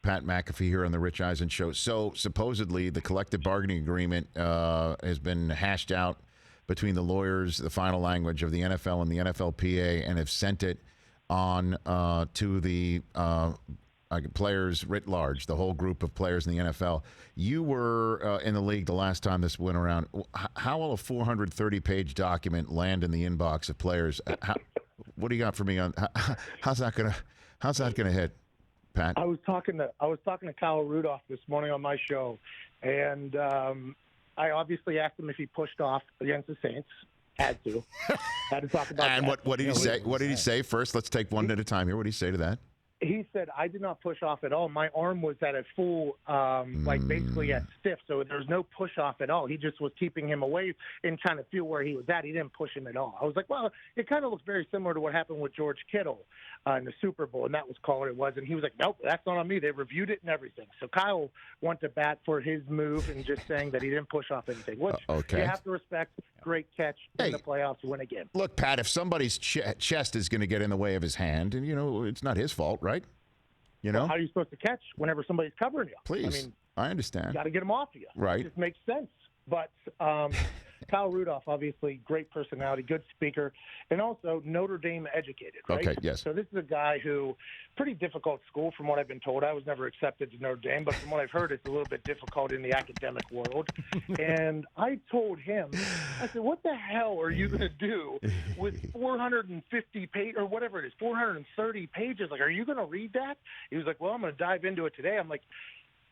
Pat McAfee here on the Rich Eisen Show. So supposedly the collective bargaining agreement has been hashed out between the lawyers, the final language of the NFL and the NFLPA, and have sent it on to the players writ large, the whole group of players in the NFL. You were in the league the last time this went around. How will a 430-page document land in the inbox of players? What do you got for me on how's that gonna hit, Pat? I was talking to Kyle Rudolph this morning on my show, and I obviously asked him if he pushed off against the Saints. Had to talk about and that. what did he say? What did he say? First, let's take one at a time here. What did he say to that? He said, I did not push off at all. My arm was at a full, basically at stiff, so there was no push off at all. He just was keeping him away and trying to feel where he was at. He didn't push him at all. I was like, well, it kind of looks very similar to what happened with George Kittle in the Super Bowl, and that was called it was. And he was like, nope, that's not on me. They reviewed it and everything. So Kyle went to bat for his move and just saying that he didn't push off anything, which you have to respect. Great catch in the playoffs, win again. Look, Pat, if somebody's chest is going to get in the way of his hand, and, it's not his fault, right? Well, how are you supposed to catch whenever somebody's covering you? Please, I understand. You got to get them off of you. Right. It just makes sense. But Kyle Rudolph, obviously, great personality, good speaker, and also Notre Dame educated, right? Okay, yes. So this is a guy who, pretty difficult school from what I've been told. I was never accepted to Notre Dame, but from what I've heard, it's a little bit difficult in the academic world. And I told him, I said, what the hell are you going to do with 450 pages, or whatever it is, 430 pages? Like, are you going to read that? He was like, well, I'm going to dive into it today. I'm like,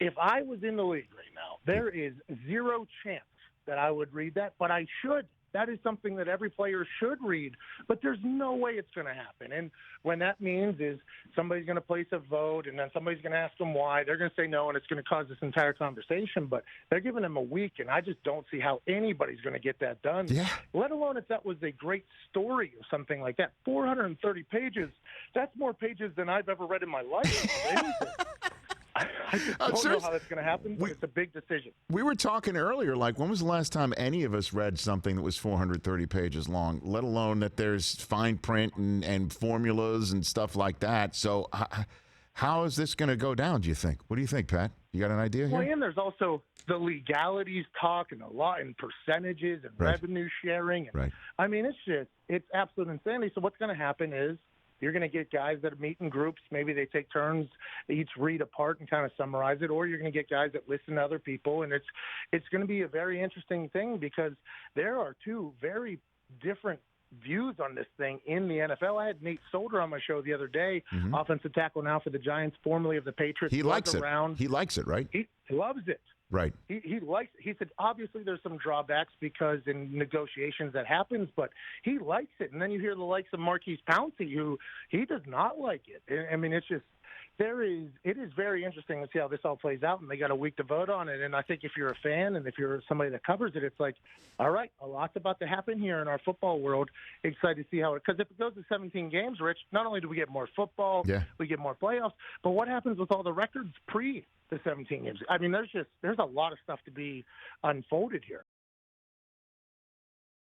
if I was in the league right now, there is zero chance that I would read that, but I should. That is something that every player should read, but there's no way it's going to happen. And when that means is somebody's going to place a vote, and then somebody's going to ask them why. They're going to say no, and it's going to cause this entire conversation. But they're giving them a week, and I just don't see how anybody's going to get that done, let alone if that was a great story or something like that. 430 pages, that's more pages than I've ever read in my life. I just don't know how that's going to happen, but it's a big decision. We were talking earlier, like, when was the last time any of us read something that was 430 pages long, let alone that there's fine print and formulas and stuff like that? So how is this going to go down, do you think? What do you think, Pat? You got an idea here? Well, and there's also the legalities talk and a lot and percentages and revenue sharing. And, I mean, it's absolute insanity. So what's going to happen is, you're going to get guys that meet in groups. Maybe they take turns, each read a part and kind of summarize it, or you're going to get guys that listen to other people. And it's going to be a very interesting thing because there are two very different views on this thing in the NFL. I had Nate Solder on my show the other day, offensive tackle now for the Giants, formerly of the Patriots. He likes it. He likes it, right? He loves it. Right. He likes. He said obviously there's some drawbacks because in negotiations that happens, but he likes it. And then you hear the likes of Marquise Pouncey, who he does not like it. I mean, it's just it is very interesting to see how this all plays out, and they got a week to vote on it. And I think if you're a fan and if you're somebody that covers it, it's like, all right, a lot's about to happen here in our football world. Excited to see how it, because if it goes to 17 games, Rich, not only do we get more football, we get more playoffs, but what happens with all the records pre the 17 games? I mean, there's a lot of stuff to be unfolded here.